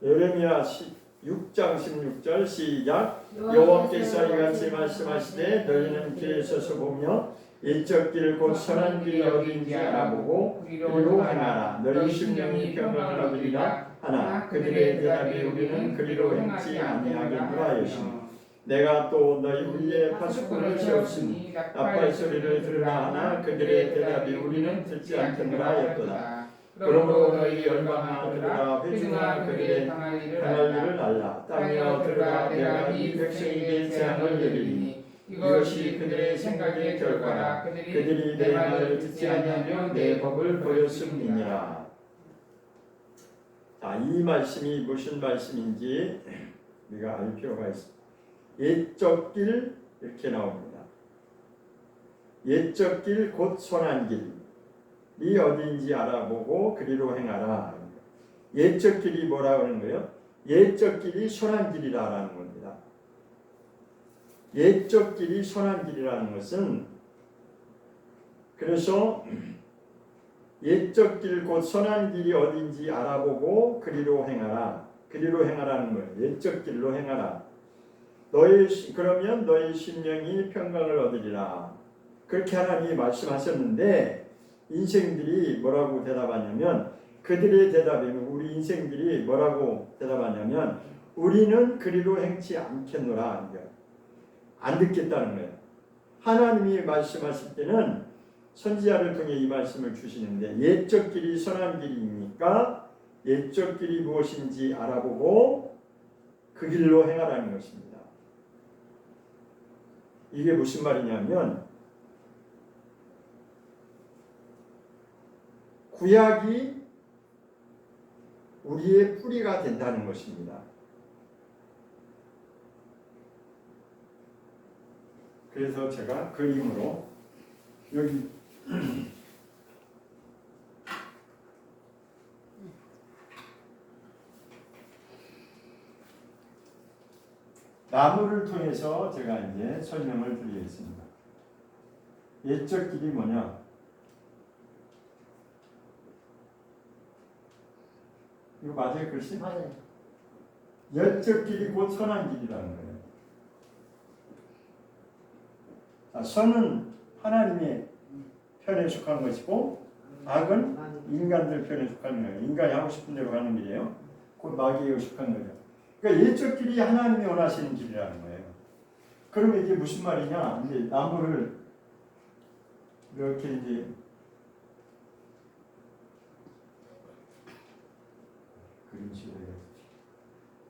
예레미야 6장 16절 시작. 여호와께서 이같이 말씀하시되 너희는 길에 서서 보며 옛적 길 곧 선한 길이 어디인지 알아보고 그리로 행하라. 너희 심령이 평강을 얻으리라 하나 그들의 대답이 우리는 그리로 행치 아니하겠노라 하였으니 내가 또 너희 위에 파수꾼을 세웠으니 나팔 소리를 들으라 하나 그들의 대답이 우리는 듣지 않겠노라 하였도다. 그러므로 너희 열방아 들으라. 회중아 그들의 당할 일을 알라. 땅이여 들으라. 내가 이 백성에게 재앙을 내리리니 이것이 그들의 생각의 결과라. 그들이 내 말을 듣지 아니하며 내 법을 버렸음이니라. 자, 이 말씀이 무슨 말씀인지 우리가 알 필요가 있습니다. 옛적 길 이렇게 나옵니다. 옛적 길 곧 선한 길이 어디인지 알아보고 그리로 행하라. 옛적 길이 뭐라고 하는 거예요? 옛적 길이 선한 길이라는 겁니다. 옛적 길이 선한 길이라는 것은 그래서 옛적 길 곧 선한 길이 어딘지 알아보고 그리로 행하라. 그리로 행하라는 거예요. 옛적 길로 행하라. 그러면 너희 심령이 평강을 얻으리라. 그렇게 하나님이 말씀하셨는데 인생들이 뭐라고 대답하냐면 그들의 대답에는 우리 인생들이 뭐라고 대답하냐면 우리는 그리로 행치 않겠노라. 안 듣겠다는 거예요. 하나님이 말씀하실 때는 선지자를 통해 이 말씀을 주시는데 옛적 길이 선한 길이니까 옛적 길이 무엇인지 알아보고 그 길로 행하라는 것입니다. 이게 무슨 말이냐면 구약이 우리의 뿌리가 된다는 것입니다. 그래서 제가 그림으로 여기 나무를 통해서 제가 이제 설명을 드리겠습니다. 옛적 길이 뭐냐? 이거 맞아요, 글씨? 맞아요. 옛적 길이 곧 선한 길이라는 거예요. 자, 선은 하나님의 편에 속한 것이고 악은 인간들 편에 속한 거예요. 인간이 하고 싶은 대로 가는 길이에요. 곧 마귀에 속한 거죠. 그러니까 옛적 길이 하나님이 원하시는 길이라는 거예요. 그러면 이게 무슨 말이냐? 이제 나무를 이렇게 이제 그림식으로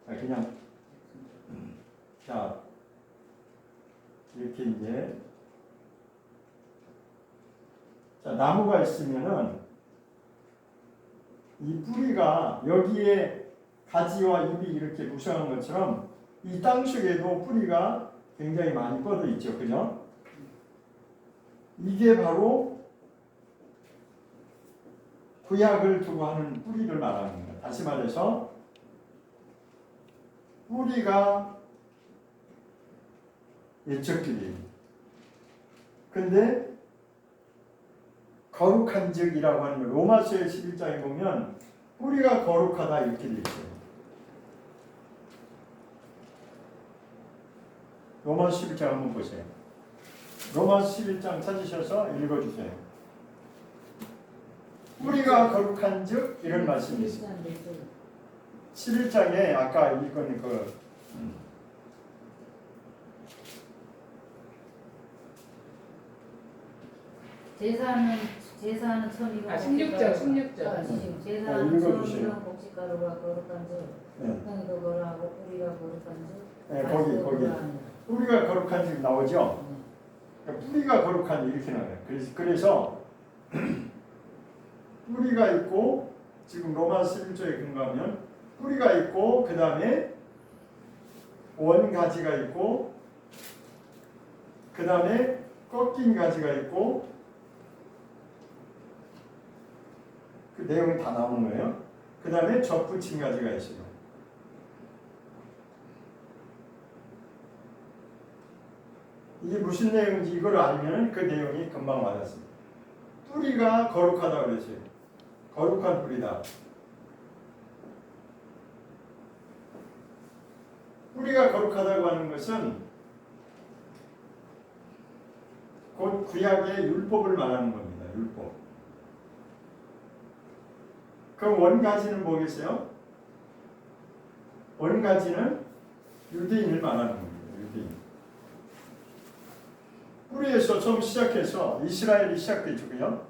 자, 그냥 자 이렇게 이제 자 나무가 있으면은 이 뿌리가 여기에 가지와 잎이 이렇게 무성한 것처럼 이 땅 속에도 뿌리가 굉장히 많이 뻗어 있죠. 그죠? 이게 바로 구약을 두고 하는 뿌리를 말하는 거예요. 다시 말해서 뿌리가 옛적 길이에요. 근데 거룩한 적이라고 하는 거 로마서의 11장에 보면 뿌리가 거룩하다 이렇게 되어 있어요. 로마서 11장 한번 보세요. 로마서 11장 찾으셔서 읽어주세요. 뿌리가 거룩한 즉 이런 말씀이 있어요. 11장에 아까 읽은 그 제사하는 천이가 16절. 제사하는 천이가 곡식가루가 거룩한 즉 형이도 거룩하고 뿌리가 거룩한 즉 거기 뿌리가 거룩한 즉 나오죠. 그러니까 뿌리가 거룩한 즉 이렇게 나와요. 그래서 뿌리가 있고 지금 로마서 11조에 근거하면 뿌리가 있고 그 다음에 원가지가 있고 그 다음에 꺾인 가지가 있고 그 내용이 다 나오는 거예요. 그 다음에 접붙인 가지가 있어요. 이게 무슨 내용인지 이걸 알면 그 내용이 금방 와닿습니다. 뿌리가 거룩하다고 그랬어요. 거룩한 뿌리다. 뿌리가 거룩하다고 하는 것은 곧 구약의 율법을 말하는 겁니다. 율법. 그럼 원가지는 뭐겠어요? 원가지는 유대인을 말하는 겁니다. 유대인. 뿌리에서 처음 시작해서 이스라엘이 시작됐죠. 그냥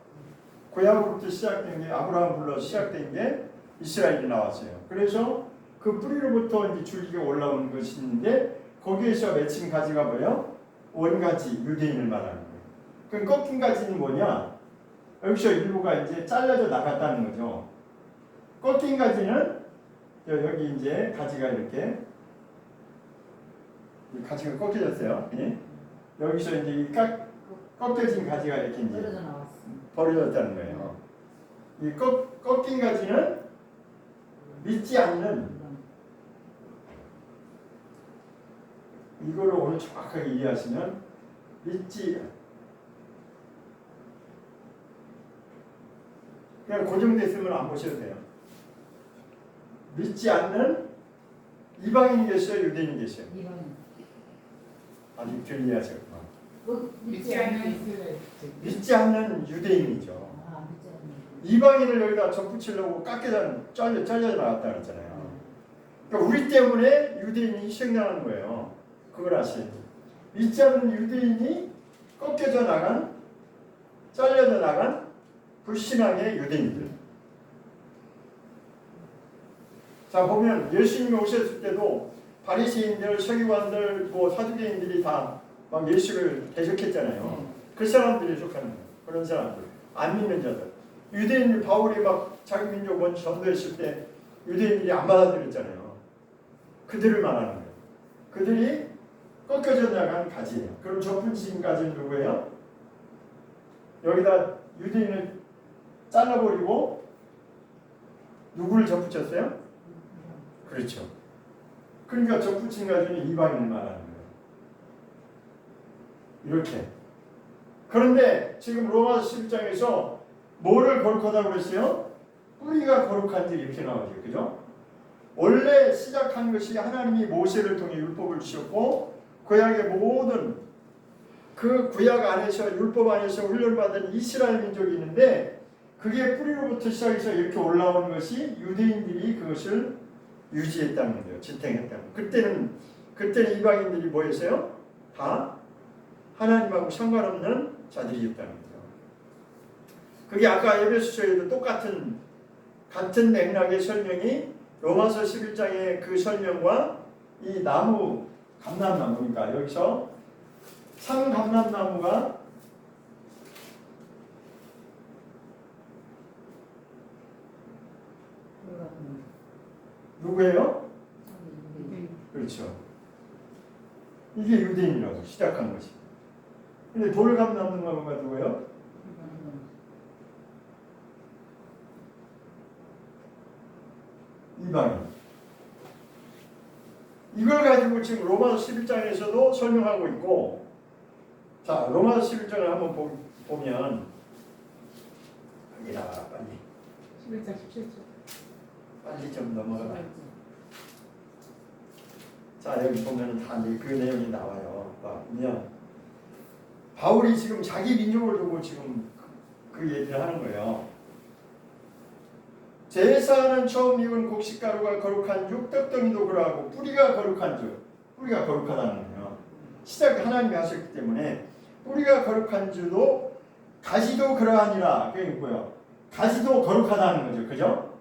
구약으로부터 시작된 게 아브라함 불러 시작된 게 이스라엘이 나왔어요. 그래서 그 뿌리로부터 이제 줄기가 올라오는 것이 있는데 거기에서 맺힌 가지가 뭐예요? 원가지, 유대인을 말하는 거예요. 그럼 꺾인 가지는 뭐냐? 여기서 일부가 이제 잘라져 나갔다는 거죠. 꺾인 가지는 여기 이제 가지가 이렇게 가지가 꺾여졌어요. 예? 여기서 이제 이 꺾여진 가지가 이렇게 이제 버려졌다는 거예요. 이 꺾인 가지는 믿지 않는, 이거를 오늘 정확하게 이해하시면 그냥 고정됐으면 안 보셔도 돼요. 믿지 않는 이방인이 계셔요, 유대인이 계셔요? 아직 덜 이해하셨구나. 믿지 않는 유대인이죠. 이방인을 여기다 접붙이려고 잘려 나갔다 그랬잖아요. 그러니까 우리 때문에 유대인이 희생당하는 거예요. 그걸 아셔야죠. 믿지 않는 유대인이 꺾여져 나간, 잘려져 나간 불신앙의 유대인들. 자, 보면 예수님이 오셨을 때도 바리새인들, 서기관들, 뭐 사두개인들이 다 막 예수를 대적했잖아요. 그 사람들이 속하는 거예요. 그런 사람들, 안 믿는 자들. 유대인들 바울이 막 자기 민족 먼저 전도했을 때 유대인들이 안 받아들였잖아요. 그들을 말하는 거예요. 그들이 꺾여져 나간 가지예요. 그럼 접붙인 가지는 누구예요? 여기다 유대인을 잘라버리고 누구를 접붙였어요? 그렇죠. 그러니까 접붙인 가지는 이방인을 말하는 거예요. 이렇게. 그런데 지금 로마서 11장에서 뭐를 거룩하다고 그랬어요? 뿌리가 거룩한지 이렇게 나오죠. 그죠? 원래 시작한 것이 하나님이 모세를 통해 율법을 주셨고 구약의 모든 그 구약 안에서 율법 안에서 훈련받은 이스라엘 민족이 있는데 그게 뿌리로부터 시작해서 이렇게 올라오는 것이 유대인들이 그것을 유지했다는 거예요. 지탱했다는 거예요. 그때는 이방인들이 뭐였어요? 다 하나님하고 상관없는 자들이었다는 거죠. 그게 아까 에베소서에도 똑같은 같은 맥락의 설명이 로마서 11장의 그 설명과 이 나무, 감람나무니까 여기서 상감람나무가 누구예요? 그렇죠. 이게 유대인이라고 시작한 것이. 근데 돌감람나무가 누구예요? 이방인. 이걸 가지고 지금 로마서 11장에서도 설명하고 있고, 자, 로마서 11장을 한번 보면 여기다 빨리 11장 17절 빨리 좀 넘어가라. 자, 여기 보면 다 그 내용이 나와요. 보면 바울이 지금 자기 민족을 두고 지금 그 얘기를 하는 거예요. 제사는 처음 익은 곡식가루가 거룩한 즉 떡덩이도 그러하고 뿌리가 거룩한 즉, 뿌리가 거룩하다는 거예요. 시작 하나님이 하셨기 때문에 뿌리가 거룩한 줄도 가지도 그러하니라. 그게 뭐예요? 가지도 거룩하다는 거죠. 그죠?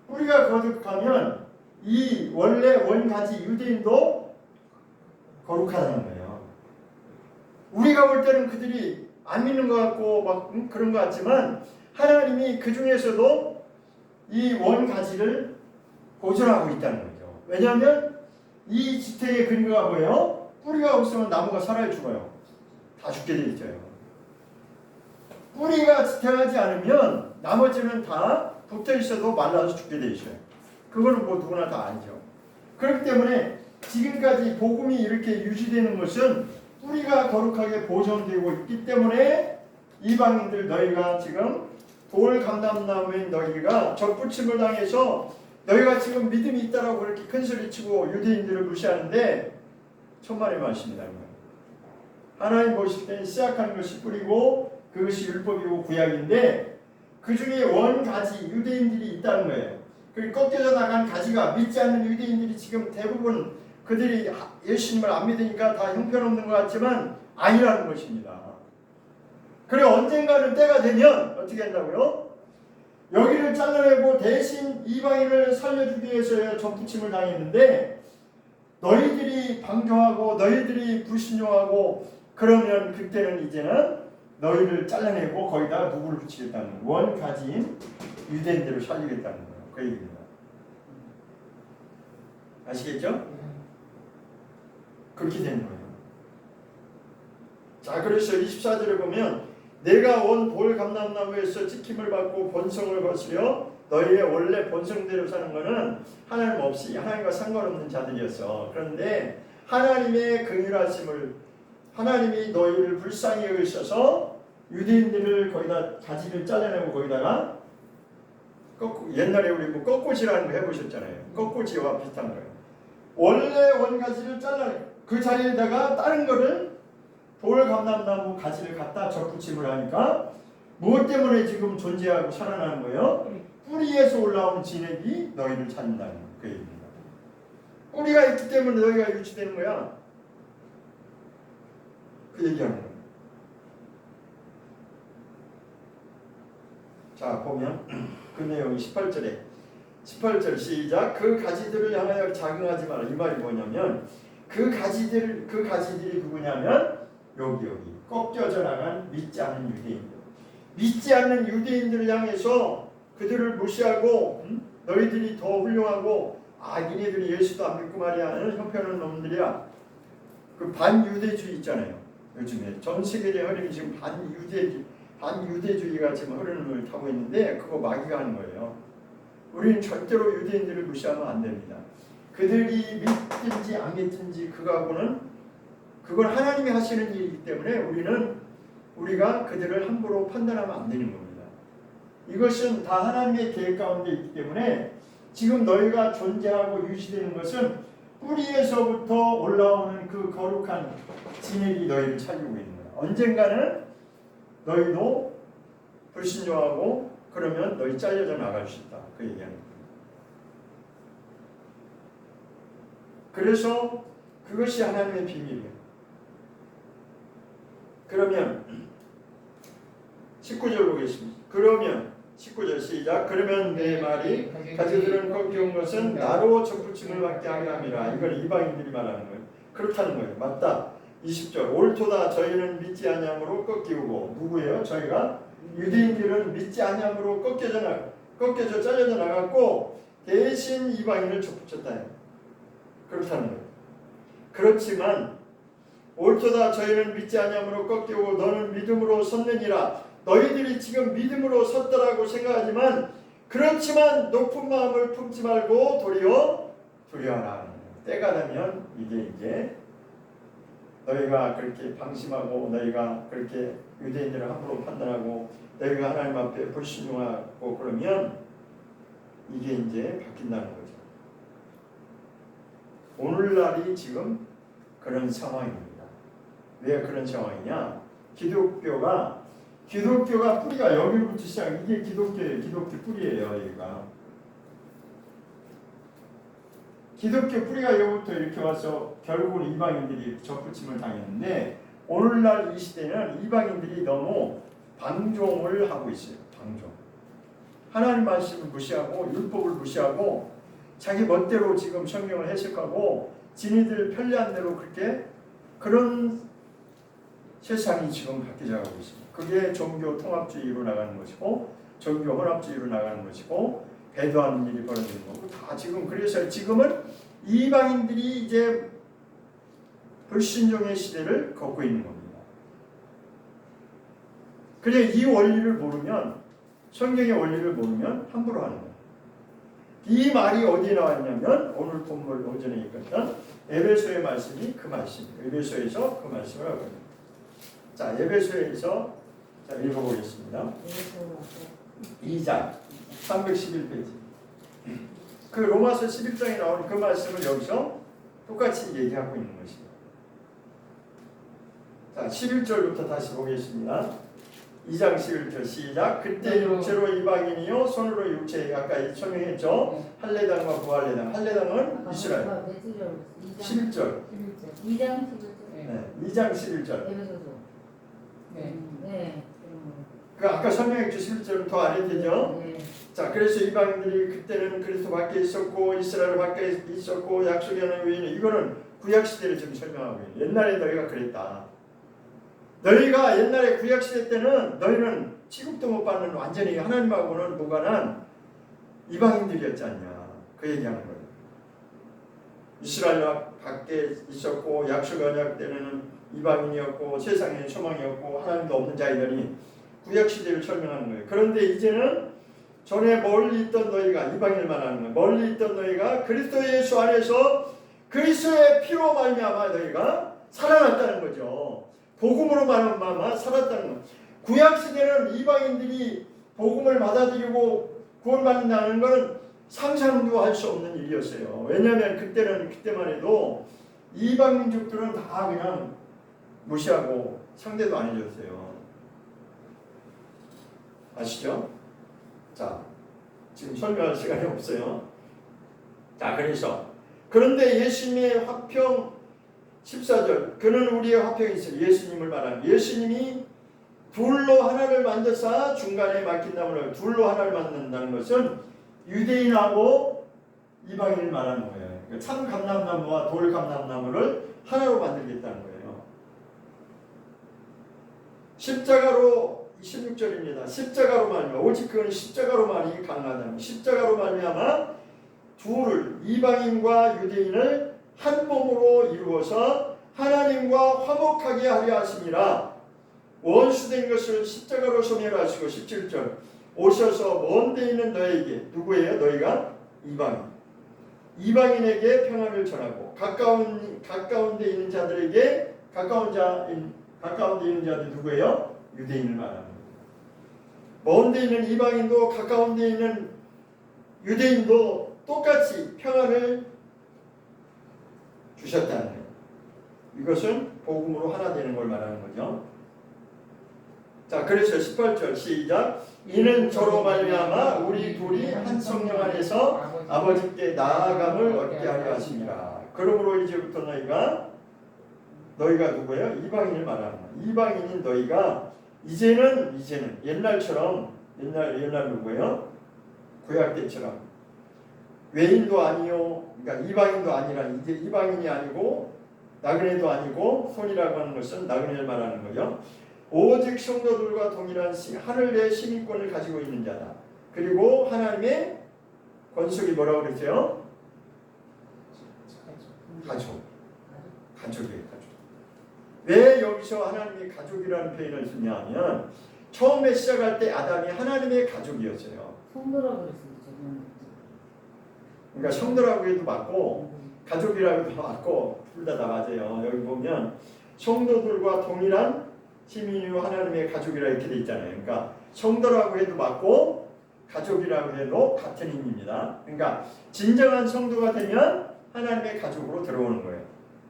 뿌리가 거룩하면 이 원래 원가지 유대인도 거룩하다는 거예요. 우리가 볼 때는 그들이 안 믿는 것 같고 막 그런 것 같지만 하나님이 그 중에서도 이 원가지를 보존하고 있다는 거죠. 왜냐하면 이 지탱의 근거가 뭐예요? 뿌리가 없으면 나무가 살아 죽어요. 다 죽게 돼 있어요. 뿌리가 지탱하지 않으면 나머지는 다 붙어 있어도 말라서 죽게 돼 있어요. 그거는 뭐 누구나 다 알죠. 그렇기 때문에 지금까지 복음이 이렇게 유지되는 것은 뿌리가 거룩하게 보존되고 있기 때문에 이방인들 너희가 지금 돌감람나무인 너희가 접붙임을 당해서 너희가 지금 믿음이 있다라고 그렇게 큰 소리치고 유대인들을 무시하는데 천만의 말씀이다. 하나님 보실 때는 시작하는 것이 뿌리고 그것이 율법이고 구약인데 그 중에 원가지 유대인들이 있다는 거예요. 그 꺾여져 나간 가지가 믿지 않는 유대인들이 지금 대부분 그들이 예수님을 안 믿으니까 다 형편없는 것 같지만 아니라는 것입니다. 그래 언젠가는 때가 되면 어떻게 한다고요? 여기를 잘라내고 대신 이방인을 살려주기 위해서 접붙임을 당했는데 너희들이 방종하고 너희들이 불신종하고 그러면 그때는 이제는 너희를 잘라내고 거기다가 누구를 붙이겠다는 거예요. 원가지인 유대인들을 살리겠다는 거예요. 그 얘기입니다. 아시겠죠? 그렇게 되는 거예요. 자, 그래서 24절에 보면 내가 온 돌 감람나무에서 찍힘을 받고 본성을 거스려 너희의 원래 본성대로 사는 것은 하나님 없이 하나님과 상관없는 자들이었어. 그런데 하나님의 긍휼하심을 하나님이 너희를 불쌍히 여기셔서 유대인들을 거기다 가지를 잘라내고 거기다가 옛날에 우리 뭐 꺾고지라는 거 해보셨잖아요. 꺾고지와 비슷한 거예요. 원래 원가지를 잘라내 그 자리에다가 다른 거를 돌 감람나무 가지를 갖다 접붙임을 하니까 무엇 때문에 지금 존재하고 살아나는 거예요? 뿌리에서 올라오는 진액이 너희를 찾는다는 그 얘기입니다. 뿌리가 있기 때문에 너희가 유치되는 거야. 그 얘기하는 거예요. 자, 보면 그 내용이 18절 시작. 그 가지들을 향하여 자긍하지 마라. 이 말이 뭐냐면 그 가지들이 누구냐면 여기 꺾여져 나간 믿지 않는 유대인들. 믿지 않는 유대인들을 향해서 그들을 무시하고 너희들이 더 훌륭하고 니네들이 예수도 안 믿고 말이야 하는 형편없는 놈들이야. 그 반유대주의 있잖아요. 요즘에 전 세계의 흐름이 지금 반유대주의가 지금 흐름을 타고 있는데 그거 마귀가 하는 거예요. 우리는 절대로 유대인들을 무시하면 안 됩니다. 그들이 믿든지 안 믿든지 그건 하나님이 하시는 일이기 때문에 우리가 그들을 함부로 판단하면 안 되는 겁니다. 이것은 다 하나님의 계획 가운데 있기 때문에 지금 너희가 존재하고 유지되는 것은 뿌리에서부터 올라오는 그 거룩한 진액이 너희를 살리고 있는 거야. 언젠가는 너희도 불신종하고 그러면 너희 잘려져 나갈 수 있다. 그 얘기하는 거예요. 그래서 그것이 하나님의 비밀이에요. 그러면 19절 보겠습니다. 그러면 19절 시작. 그러면 내 말이 가지들은 꺾여온 것은 나로 접붙임을 받게 하게 함이라. 이건 이방인들이 말하는 거예요. 그렇다는 거예요. 맞다. 20절 옳도다. 저희는 믿지 아니함으로 꺾이고 누구예요? 저희가 유대인들은 믿지 아니함으로 꺾여져 잘려져 나갔고 대신 이방인을 접붙였다. 그렇다는 거예요. 그렇지만 옳도다. 저희는 믿지 아니함으로 꺾이고 너는 믿음으로 섰느니라. 너희들이 지금 믿음으로 섰다라고 생각하지만 그렇지만 높은 마음을 품지 말고 도리어 두려워하라. 때가 되면 이게 이제 너희가 그렇게 방심하고 너희가 그렇게 유대인들을 함부로 판단하고 너희가 하나님 앞에 불신중하고 그러면 이게 이제 바뀐다는 거죠. 오늘날이 지금 그런 상황입니다. 왜 그런 상황이냐? 기독교가 뿌리가 여기로부터 시작. 이게 기독교 뿌리예요. 여기가 기독교 뿌리가 여기부터 이렇게 와서 결국은 이방인들이 접붙임을 당했는데 오늘날 이 시대는 이방인들이 너무 방종을 하고 있어요. 방종. 하나님 말씀을 무시하고 율법을 무시하고 자기 멋대로 지금 성경을 해석하고 지네들 편리한 대로 그런 세상이 지금 바뀌어 가고 있습니다. 그게 종교 통합주의로 나가는 것이고 종교 혼합주의로 나가는 것이고 배도하는 일이 벌어지는 거고 다 지금 그래서 지금은 이방인들이 이제 불신종의 시대를 걷고 있는 겁니다. 그래 이 원리를 모르면 성경의 원리를 모르면 함부로 하는 거예요. 이 말이 어디에 나왔냐면 오늘 본문 오전에 읽었던 에베소의 말씀이 그 말씀이에요. 에베소에서 그 말씀을 하고 있습니다. 자, 에베소에서 읽어보겠습니다. 2장 311페이지 그 로마서 11장에 나오는 그 말씀을 여기서 똑같이 얘기하고 있는 것입니다. 자, 11절부터 다시 보겠습니다. 2장 11절 시작. 그때 육체로 이방인이요 손으로 육체에 가까이 설명했죠. 할례당과 부할례당. 할례당은 이스라엘. 11절. 2장 11절. 네, 2장 11절. 네. 그 아까 설명했죠. 11절은 더 아래 되죠. 네. 자, 그래서 이방인들이 그때는 그리스도 밖에 있었고 이스라엘 밖에 있었고 약속의 하나님 외에는, 이거는 구약 시대를 지금 설명하고 있는. 옛날에 너희가 그랬다. 너희가 옛날에 구약 시대 때는 너희는 취급도 못 받는 완전히 하나님하고는 무관한 이방인들이었지 않냐. 그 얘기하는 거예요. 이스라엘 밖에 있었고 약속 언약 때는 이방인이었고 세상에 소망이었고 하나님도 없는 자이더니 구약 시대를 설명하는 거예요. 그런데 이제는 전에 멀리 있던 너희가, 이방인을 말하는 거예요. 멀리 있던 너희가 그리스도 예수 안에서 그리스도의 피로 말미암아 너희가 살아났다는 거죠. 복음으로 말미암아 살았다는 거예요. 구약 시대는 이방인들이 복음을 받아들이고 구원받는다는 것은 상상도 할 수 없는 일이었어요. 왜냐하면 그때만 해도 이방 민족들은 다 그냥 무시하고 상대도 안 해줬어요. 아시죠? 자, 지금 설명할 시간이 없어요. 자, 그런데 예수님의 화평 14절, 그는 우리의 화평이 있어요. 예수님을 말하는, 예수님이 둘로 하나를 만드사 중간에 막힌 나무를 둘로 하나를 만든다는 것은 유대인하고 이방인을 말하는 거예요. 그러니까 참 감람나무와 돌 감람나무를 하나로 만들겠다는 거예요. 십자가로 16절입니다. 십자가로 말미암아, 오직 그는 십자가로 말이 강하다니, 십자가로 말미암아 둘을, 이방인과 유대인을 한 몸으로 이루어서 하나님과 화목하게 하려 하심이라. 원수된 것을 십자가로 소멸하시고 17절, 오셔서 먼 데 있는 너에게, 누구예요? 너희가 이방인에게 평안을 전하고 가까운 데 있는 자들에게, 가까운 데 있는 자들 누구예요? 유대인을 말합니다. 먼 데 있는 이방인도 가까운 데 있는 유대인도 똑같이 평안을 주셨다는 거예요. 이것은 복음으로 하나 되는 걸 말하는 거죠. 자, 그래서 18절 시작. 이는 저로 말미암아 우리 둘이 한 성령 안에서 아버지께 나아감을 얻게 하려 하심이라. 그러므로 이제부터 너희가 누구예요? 이방인을 말하는 거예요. 이방인인 너희가 이제는 옛날처럼, 옛날 누구예요? 구약 때처럼 외인도 아니요, 그러니까 이방인도 아니라, 이제 이방인이 아니고 나그네도 아니고, 손이라고 하는 것은 나그네를 말하는 거죠. 오직 성도들과 동일한 하늘의 시민권을 가지고 있는 자다. 그리고 하나님의 권속이 뭐라고 그랬어요? 가족이에요. 왜 여기서 하나님의 가족이라는 표현을 쓰냐 하면, 처음에 시작할 때 아담이 하나님의 가족이었어요. 성도라고 그랬었죠. 그러니까 성도라고 해도 맞고 가족이라고 해도 맞고 둘 다 맞아요. 여기 보면 성도들과 동일한 시민이요 하나님의 가족이라 이렇게 돼 있잖아요. 그러니까 성도라고 해도 맞고 가족이라고 해도 같은 의미입니다. 그러니까 진정한 성도가 되면 하나님의 가족으로 들어오는 거예요.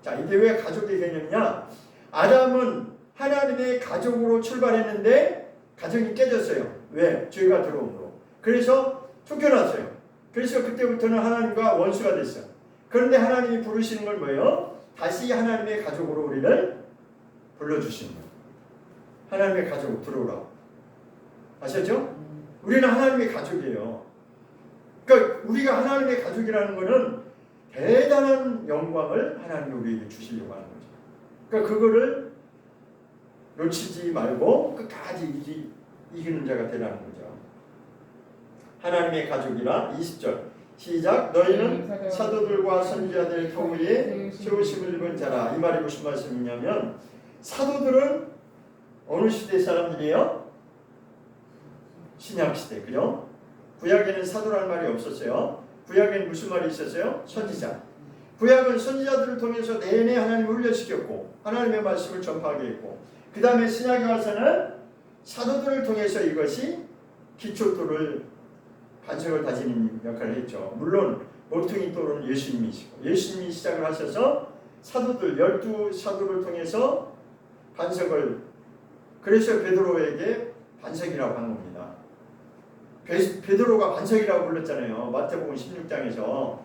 자, 이게 왜 가족의 개념이냐? 아담은 하나님의 가족으로 출발했는데 가정이 깨졌어요. 왜? 죄가 들어옴으로. 그래서 쫓겨났어요. 그래서 그때부터는 하나님과 원수가 됐어요. 그런데 하나님이 부르시는 건 뭐예요? 다시 하나님의 가족으로 우리를 불러주시는 거예요. 하나님의 가족으로 들어오라고. 아셨죠? 우리는 하나님의 가족이에요. 그러니까 우리가 하나님의 가족이라는 것은 대단한 영광을 하나님이 우리에게 주시려고 하는 거죠. 그러니까 그거를 놓치지 말고 끝까지 이기는 자가 되라는 거죠. 하나님의 가족이라. 20절 시작. 너희는 사도들과 선지자들의 통후에 세우심을 입은 자라. 이 말이 무슨 말씀이냐면, 사도들은 어느 시대 사람들이에요? 신약시대. 그죠? 구약에는 사도라는 말이 없었어요. 구약에는 무슨 말이 있었어요? 선지자. 구약은 선지자들을 통해서 내내 하나님을 훈련시켰고 하나님의 말씀을 전파하게 했고, 그 다음에 신약에 와서는 사도들을 통해서 이것이 기초토를 반석을 다지는 역할을 했죠. 물론 모퉁이 돌은 예수님이시고 예수님이 시작을 하셔서 사도들 12사도를 통해서 반석을 그래서 베드로에게 반석이라고 한 겁니다. 베드로가 반석이라고 불렀잖아요. 마태복음 16장에서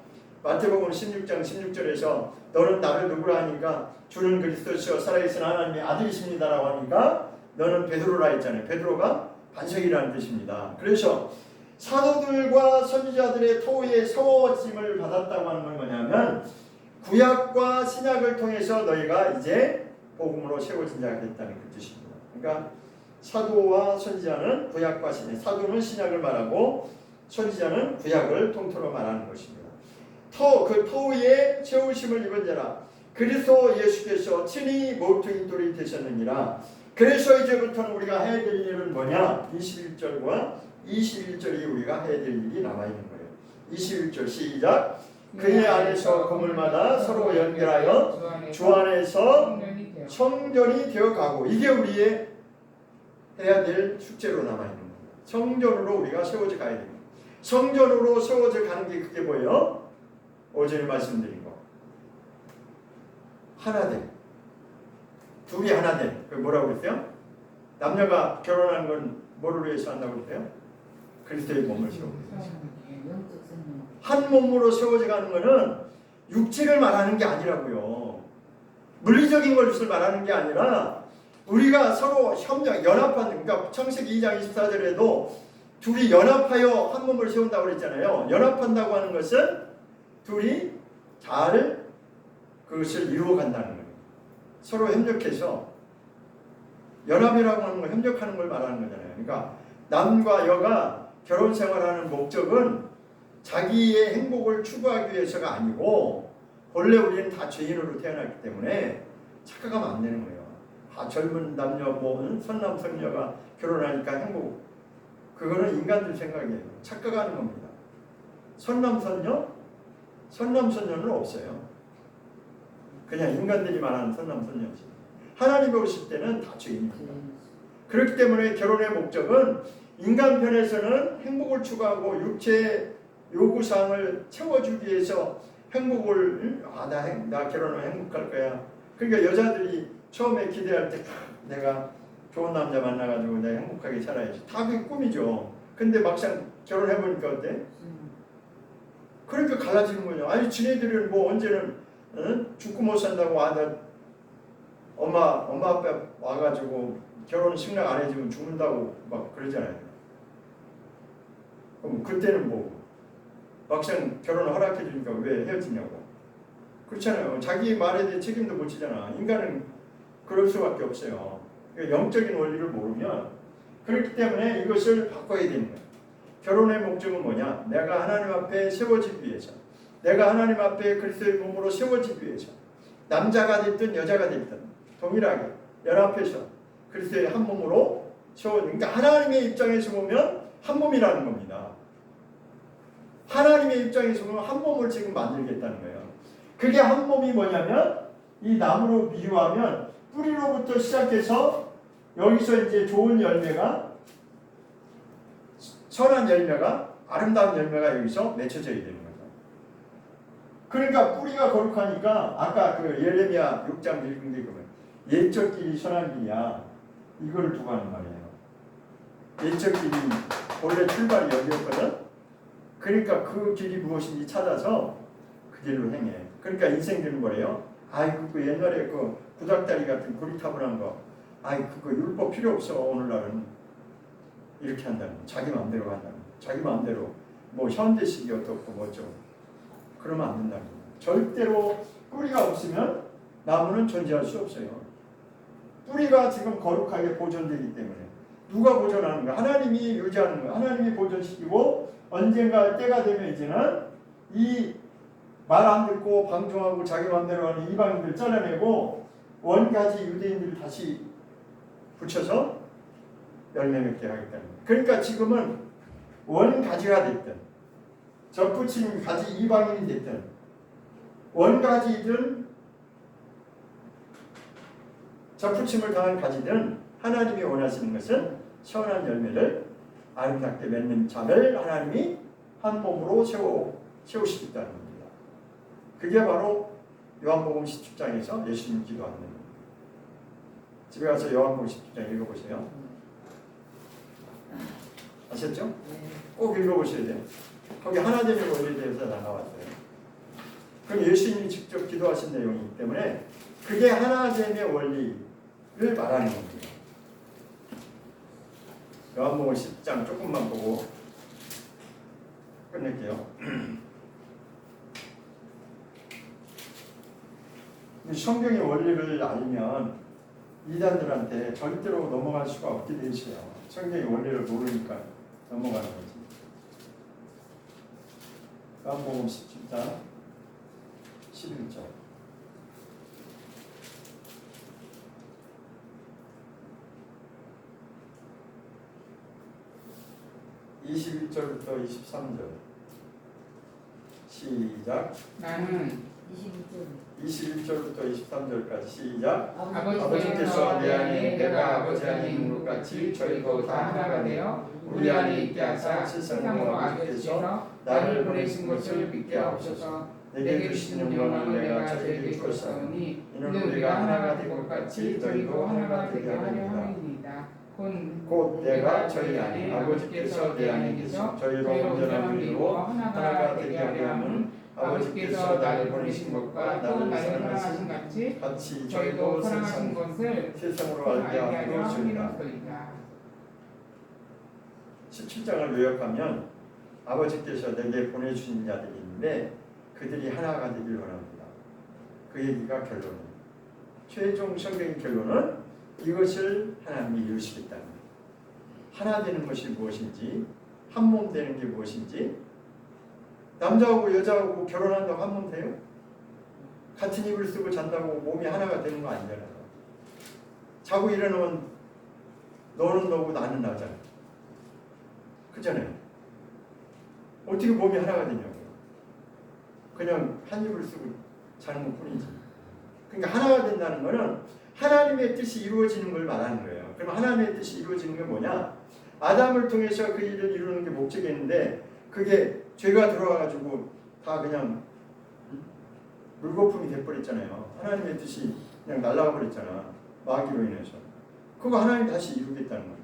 마태복음 16장 16절에서 너는 나를 누구라 하니까 주는 그리스도시요 살아계신 하나님의 아들이십니다라고 하니까 너는 베드로라 했잖아요. 베드로가 반석이라는 뜻입니다. 그래서 사도들과 선지자들의 토의에 세워짐을 받았다고 하는 건 뭐냐면 구약과 신약을 통해서 너희가 이제 복음으로 세워진 자가 됐다는 그 뜻입니다. 그러니까 사도와 선지자는 구약과 신약, 사도는 신약을 말하고 선지자는 구약을 통틀어 말하는 것입니다. 그 토의에 세우심을 입은 자라 그리스도 예수께서 친히 모퉁이 돌이 되셨느니라. 그래서 이제부터는 우리가 해야 될 일은 뭐냐? 21절과 21절이 우리가 해야 될 일이 남아있는 거예요. 21절 시작. 그의 안에서 건물마다 서로 연결하여 주 안에서 성전이 되어가고 이게 우리의 해야 될 숙제로 남아있는 거예요. 성전으로 우리가 세워져 가야 됩니다. 성전으로 세워져 가는 게 그게 뭐예요? 어제 말씀드린 거 하나됨. 둘이 하나됨. 그 뭐라고 그랬어요? 남녀가 결혼하는 건 뭐를 위해서 한다고 그랬어요? 그리스도의 몸을 세우고 한 몸으로 세워져 가는 것은 육체를 말하는 게 아니라고요. 물리적인 것을 말하는 게 아니라 우리가 서로 협력, 연합하는, 그러니까 창세기 2장 24절에도 둘이 연합하여 한 몸을 세운다고 그랬잖아요. 연합한다고 하는 것은 둘이 잘 그것을 이루어 간다는 거예요. 서로 협력해서 연합이라고 하는 건 협력하는 걸 말하는 거잖아요. 그러니까 남과 여가 결혼 생활하는 목적은 자기의 행복을 추구하기 위해서가 아니고 본래 우리는 다 죄인으로 태어났기 때문에 착각하면 안 되는 거예요. 젊은 남녀 뭐 선남 선녀가 결혼하니까 행복 그거는 인간들 생각이에요. 착각하는 겁니다. 선남 선녀? 선남 선녀는 없어요. 그냥 인간들이 말하는 선남 선녀지. 하나님이 오실 때는 다 죄인입니다. 그렇기 때문에 결혼의 목적은 인간 편에서는 행복을 추구하고 육체의 요구사항을 채워주기 위해서 행복을 나 결혼하면 행복할 거야. 그러니까 여자들이 처음에 기대할 때 내가 좋은 남자 만나가지고 내가 행복하게 살아야지. 다 그게 꿈이죠. 근데 막상 결혼해보니까 어때? 그러니까 갈라지는 거죠. 아니 지네들은 뭐 언제는 죽고 못 산다고 엄마 아빠 와가지고 결혼 승낙 안 해주면 죽는다고 막 그러잖아요. 그럼 그때는 뭐 막상 결혼을 허락해 주니까 왜 헤어지냐고. 그렇잖아요. 자기 말에 대해 책임도 못 지잖아. 인간은 그럴 수밖에 없어요. 영적인 원리를 모르면 그렇기 때문에 이것을 바꿔야 되는 거예요. 결혼의 목적은 뭐냐? 내가 하나님 앞에 세워지기 위해서, 내가 하나님 앞에 그리스도의 몸으로 세워지기 위해서, 남자가 됐든 여자가 됐든 동일하게 연합해서 그리스도의 한 몸으로 세워지는. 그러니까 하나님의 입장에서 보면 한 몸이라는 겁니다. 하나님의 입장에서 보면 한 몸을 지금 만들겠다는 거예요. 그게 한 몸이 뭐냐면 이 나무로 비유하면 뿌리로부터 시작해서 여기서 이제 좋은 열매가 선한 열매가 아름다운 열매가 여기서 맺혀져야 되는 거죠. 그러니까 뿌리가 거룩하니까 아까 그 예레미야 6장 읽은 게 그거예요. 옛적 길이 선한 길이야. 이거를 두고 하는 말이에요. 옛적 길이 본래 출발이 여기였거든. 그러니까 그 길이 무엇인지 찾아서 그 길로 행해. 그러니까 인생들은 뭐래요? 아이고 그 옛날에 그 구닥다리 같은 구리타분한 거 아이 그거 율법 필요 없어. 오늘날은 이렇게 한다는 거. 자기 마음대로 한다는 거. 자기 마음대로 뭐 현대식이 어떻고 뭐죠. 그러면 안 된다는 거. 절대로 뿌리가 없으면 나무는 존재할 수 없어요. 뿌리가 지금 거룩하게 보존되기 때문에 누가 보존하는 거야? 하나님이 유지하는 거야. 하나님이 보존시키고 언젠가 때가 되면 이제는 이 말 안 듣고 방종하고 자기 마음대로 하는 이방인들 잘라내고 원가지 유대인들을 다시 붙여서 열매 맺게 하겠다는 거예요. 그러니까 지금은 원가지가 됐든 접붙인 가지 이방인이 됐든 원가지든 접붙임을 당한 가지든 하나님이 원하시는 것은 선한 열매를 아름답게 맺는 자를 하나님이 한 몸으로 세우시겠다는 겁니다. 그게 바로 요한복음 17장에서 예수님 기도하는 겁니다. 집에 가서 요한복음 17장 읽어보세요. 아셨죠? 꼭 읽어보셔야 돼요. 거기 하나됨의 원리에 대해서 다 나왔어요. 그럼 예수님이 직접 기도하신 내용이기 때문에 그게 하나됨의 원리를 말하는 겁니다. 요한복음 10장 조금만 보고 끝낼게요. 성경의 원리를 알면 이단들한테 절대로 넘어갈 수가 없게 돼 있어요. 성경의 원리를 모르니까 넘어가는 거지. 요한복음 17장 11절. (21절부터 23절) 시작. 나는 21절부터 23절까지 시작. 아버지께서 내 안에 내가 아버지 안에 있는 것 같이 저희도 다 하나가 되어 우리 안에 있게 하사 세상으로 아버지께서 나를 보내신 것을 믿게 하옵소서. 내게 주신 영광을 내가 저희에게 주었사오니 이는 우리가 하나가 된 것 같이 저희도 하나가 되게 하려 함이니이다. 곧 내가 저희 안에 아버지께서 내 안에 계셔 저희로 온전함을 이루어 하나가 되게 하려 함은 아버지께서 나를 보내신 것과 또 나를 사랑하신 같이 저희도 사랑하신 것을 세상으로 알게 하려 함이로소이다. 17장을 요약하면 아버지께서 내게 보내주신 자들이 있는데 그들이 하나가 되길 원합니다. 그 얘기가 결론이에요. 최종 성경의 결론은 이것을 하나님이 이루시겠다는 거예요. 하나 되는 것이 무엇인지, 한 몸 되는 게 무엇인지. 남자하고 여자하고 결혼한다고 한 몸 돼요? 같은 입을 쓰고 잔다고 몸이 하나가 되는 거 아니잖아요. 자고 일어나면 너는 너고 나는 나잖아. 그잖아요. 어떻게 몸이 하나가 되냐고요. 그냥 한 입을 쓰고 자는 것 뿐이지. 그러니까 하나가 된다는 거는 하나님의 뜻이 이루어지는 걸 말하는 거예요. 그럼 하나님의 뜻이 이루어지는 게 뭐냐? 아담을 통해서 그 일을 이루는 게 목적이었는데 그게 죄가 들어와가지고 다 그냥 물거품이 돼버렸잖아요. 하나님의 뜻이 그냥 날아가 버렸잖아. 마귀로 인해서. 그거 하나님 다시 이루겠다는 거예요.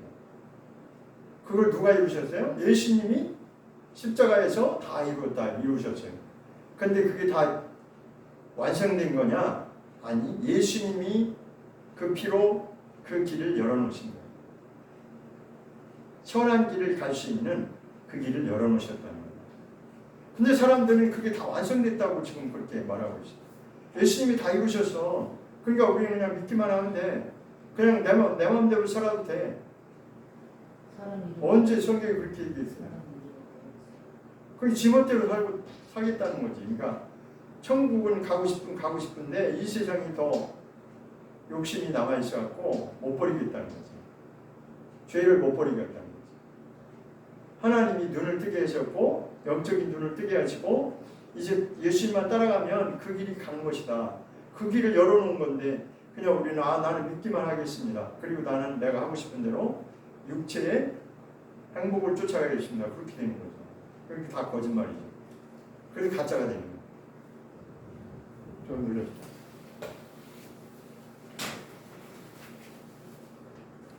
그걸 누가 이루셨어요? 예수님이 십자가에서 다 이루셨어요. 근데 그게 다 완성된 거냐? 아니, 예수님이 그 피로 그 길을 열어놓으신 거예요. 선한 길을 갈 수 있는 그 길을 열어놓으셨다는 거예요. 근데 사람들은 그게 다 완성됐다고 지금 그렇게 말하고 있어요. 예수님이 다 이루셨어. 그러니까 우리는 그냥 믿기만 하면 돼. 그냥 내 마음대로 살아도 돼. 언제 성경이 그렇게 얘기했어요? 그게 지멋대로 살겠다는 거지. 그러니까 천국은 가고 싶은데 이 세상이 더 욕심이 남아있어갖고 못 버리겠다는 거지. 죄를 못 버리겠다는 거지. 하나님이 눈을 뜨게 하셨고 영적인 눈을 뜨게 하시고 이제 예수님만 따라가면 그 길이 가는 것이다. 그 길을 열어놓은 건데 그냥 우리는 나는 믿기만 하겠습니다. 그리고 나는 내가 하고 싶은 대로 육체의 행복을 쫓아가겠습니다. 그렇게 되는 거죠. 그렇게 다 거짓말이죠. 그래서 가짜가 되는 거예요. 좀 눌러주세요.